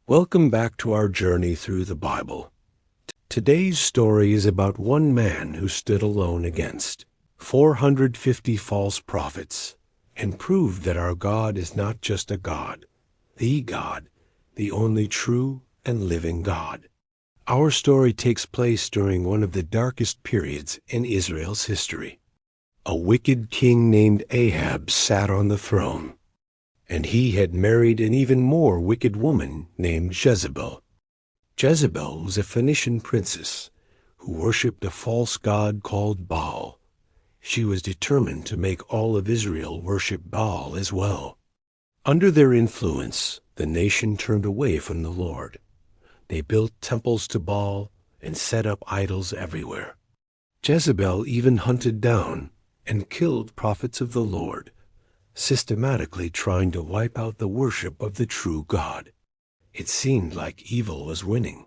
Welcome back to our journey through the Bible. Today's story is about one man who stood alone against 450 false prophets and proved that our God is not just a God, the only true and living God. Our story takes place during one of the darkest periods in Israel's history. A wicked king named Ahab sat on the throne, and he had married an even more wicked woman named Jezebel. Jezebel was a Phoenician princess who worshipped a false god called Baal. She was determined to make all of Israel worship Baal as well. Under their influence, the nation turned away from the Lord. They built temples to Baal and set up idols everywhere. Jezebel even hunted down and killed prophets of the Lord, systematically trying to wipe out the worship of the true God. It seemed like evil was winning.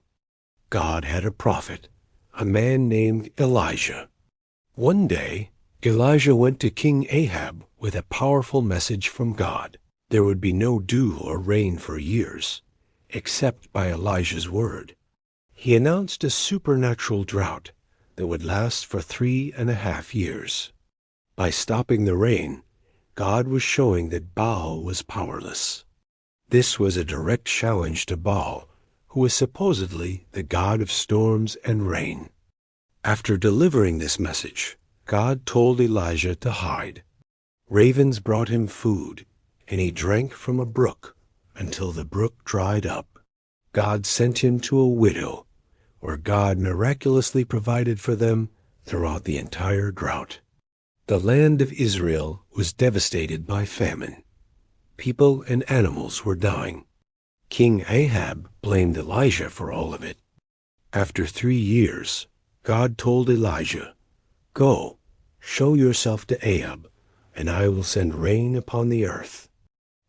God had a prophet, a man named Elijah. One day, Elijah went to King Ahab with a powerful message from God. There would be no dew or rain for years, except by Elijah's word. He announced a supernatural drought that would last for 3.5 years. By stopping the rain, God was showing that Baal was powerless. This was a direct challenge to Baal, who was supposedly the god of storms and rain. After delivering this message, God told Elijah to hide. Ravens brought him food, and he drank from a brook until the brook dried up. God sent him to a widow, where God miraculously provided for them throughout the entire drought. The land of Israel was devastated by famine. People and animals were dying. King Ahab blamed Elijah for all of it. After 3 years, God told Elijah, "Go, show yourself to Ahab, and I will send rain upon the earth."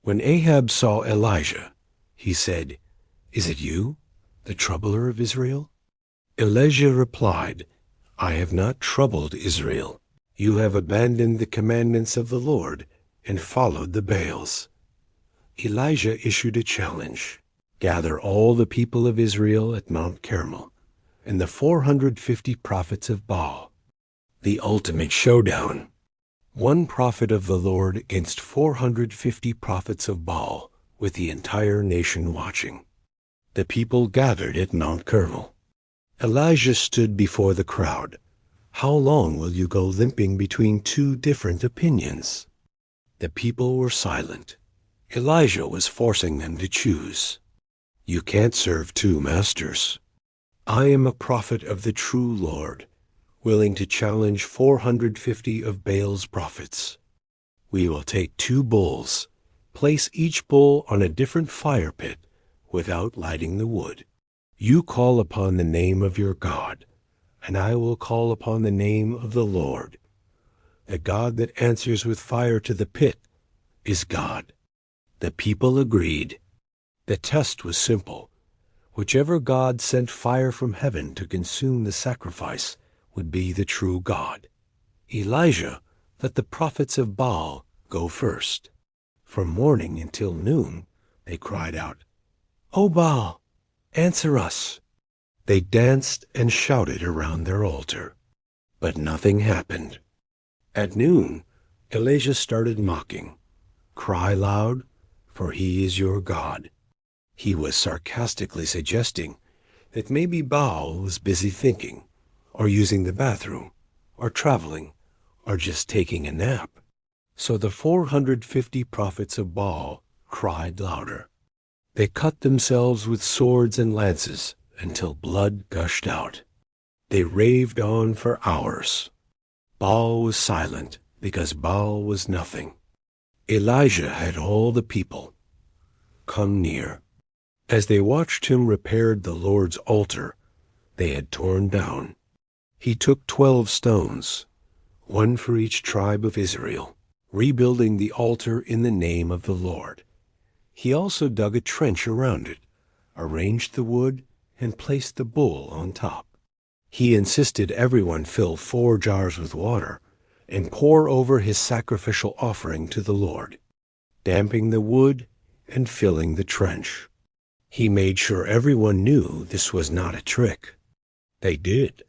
When Ahab saw Elijah, he said, "Is it you, the troubler of Israel?" Elijah replied, "I have not troubled Israel. You have abandoned the commandments of the Lord and followed the Baals." Elijah issued a challenge: gather all the people of Israel at Mount Carmel and the 450 prophets of Baal. The ultimate showdown. One prophet of the Lord against 450 prophets of Baal, with the entire nation watching. The people gathered at Mount Carmel. Elijah stood before the crowd. "How long will you go limping between two different opinions?" The people were silent. Elijah was forcing them to choose. "You can't serve two masters. I am a prophet of the true Lord, willing to challenge 450 of Baal's prophets. We will take 2 bulls, place each bull on a different fire pit without lighting the wood. You call upon the name of your God, and I will call upon the name of the Lord. The God that answers with fire to the pit is God." The people agreed. The test was simple. Whichever God sent fire from heaven to consume the sacrifice would be the true God. Elijah let the prophets of Baal go first. From morning until noon, they cried out, "O Baal, answer us." They danced and shouted around their altar, but nothing happened. At noon, Elijah started mocking. "Cry loud, for he is your God." He was sarcastically suggesting that maybe Baal was busy thinking, or using the bathroom, or traveling, or just taking a nap. So the 450 prophets of Baal cried louder. They cut themselves with swords and lances until blood gushed out. They raved on for hours. Baal was silent because Baal was nothing. Elijah had all the people come near. As they watched him repair the Lord's altar they had torn down, he took 12 stones, one for each tribe of Israel, rebuilding the altar in the name of the Lord. He also dug a trench around it, arranged the wood, and placed the bull on top. He insisted everyone fill 4 jars with water and pour over his sacrificial offering to the Lord, damping the wood and filling the trench. He made sure everyone knew this was not a trick. They did.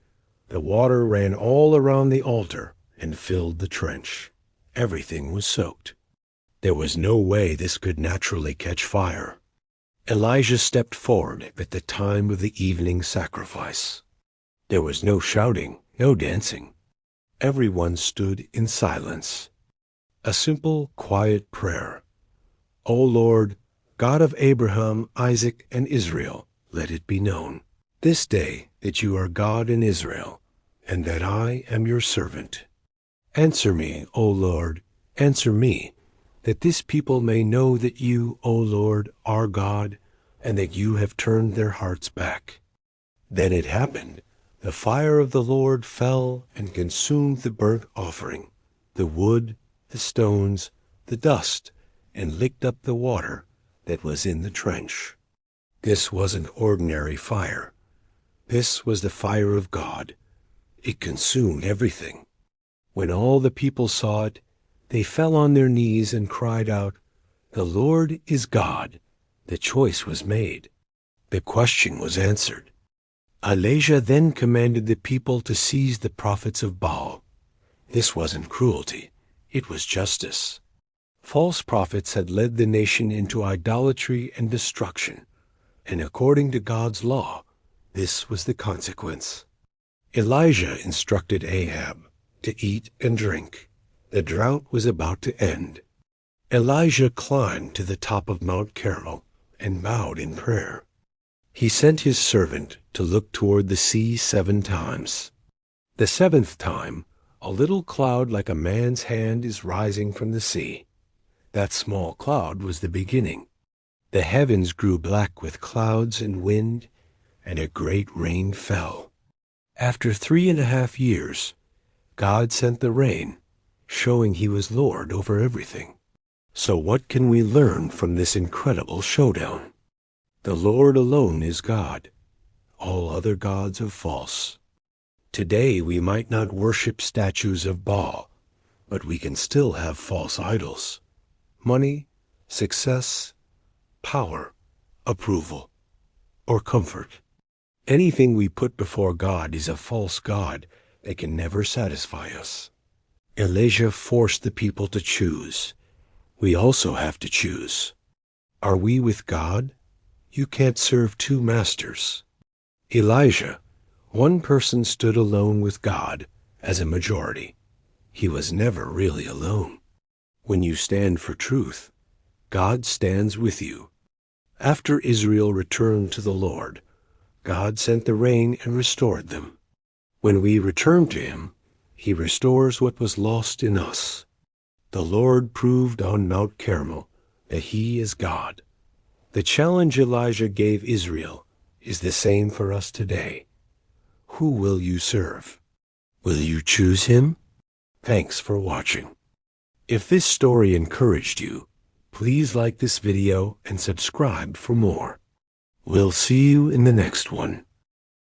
The water ran all around the altar and filled the trench. Everything was soaked. There was no way this could naturally catch fire. Elijah stepped forward at the time of the evening sacrifice. There was no shouting, no dancing. Everyone stood in silence. A simple, quiet prayer. O Lord, God of Abraham, Isaac, and Israel, let it be known this day that you are God in Israel, and that I am your servant. Answer me, O Lord, answer me, that this people may know that you, O Lord, are God, and that you have turned their hearts back. Then it happened. The fire of the Lord fell and consumed the burnt offering, the wood, the stones, the dust, and licked up the water that was in the trench. This wasn't ordinary fire. This was the fire of God. It consumed everything. When all the people saw it, they fell on their knees and cried out, "The Lord is God." The choice was made. The question was answered. Elijah then commanded the people to seize the prophets of Baal. This wasn't cruelty. It was justice. False prophets had led the nation into idolatry and destruction, and according to God's law, this was the consequence. Elijah instructed Ahab to eat and drink. The drought was about to end. Elijah climbed to the top of Mount Carmel and bowed in prayer. He sent his servant to look toward the sea 7 times. The 7th time, a little cloud like a man's hand is rising from the sea. That small cloud was the beginning. The heavens grew black with clouds and wind, and a great rain fell. After 3.5 years, God sent the rain, showing he was Lord over everything. So what can we learn from this incredible showdown? The Lord alone is God. All other gods are false. Today we might not worship statues of Baal, but we can still have false idols. Money, success, power, approval, or comfort. Anything we put before God is a false god that can never satisfy us. Elijah forced the people to choose. We also have to choose. Are we with God? You can't serve 2 masters. Elijah, one person stood alone with God as a majority. He was never really alone. When you stand for truth, God stands with you. After Israel returned to the Lord, God sent the rain and restored them. When we return to him, he restores what was lost in us. The Lord proved on Mount Carmel that he is God. The challenge Elijah gave Israel is the same for us today. Who will you serve? Will you choose him? Thanks for watching. If this story encouraged you, please like this video and subscribe for more. We'll see you in the next one.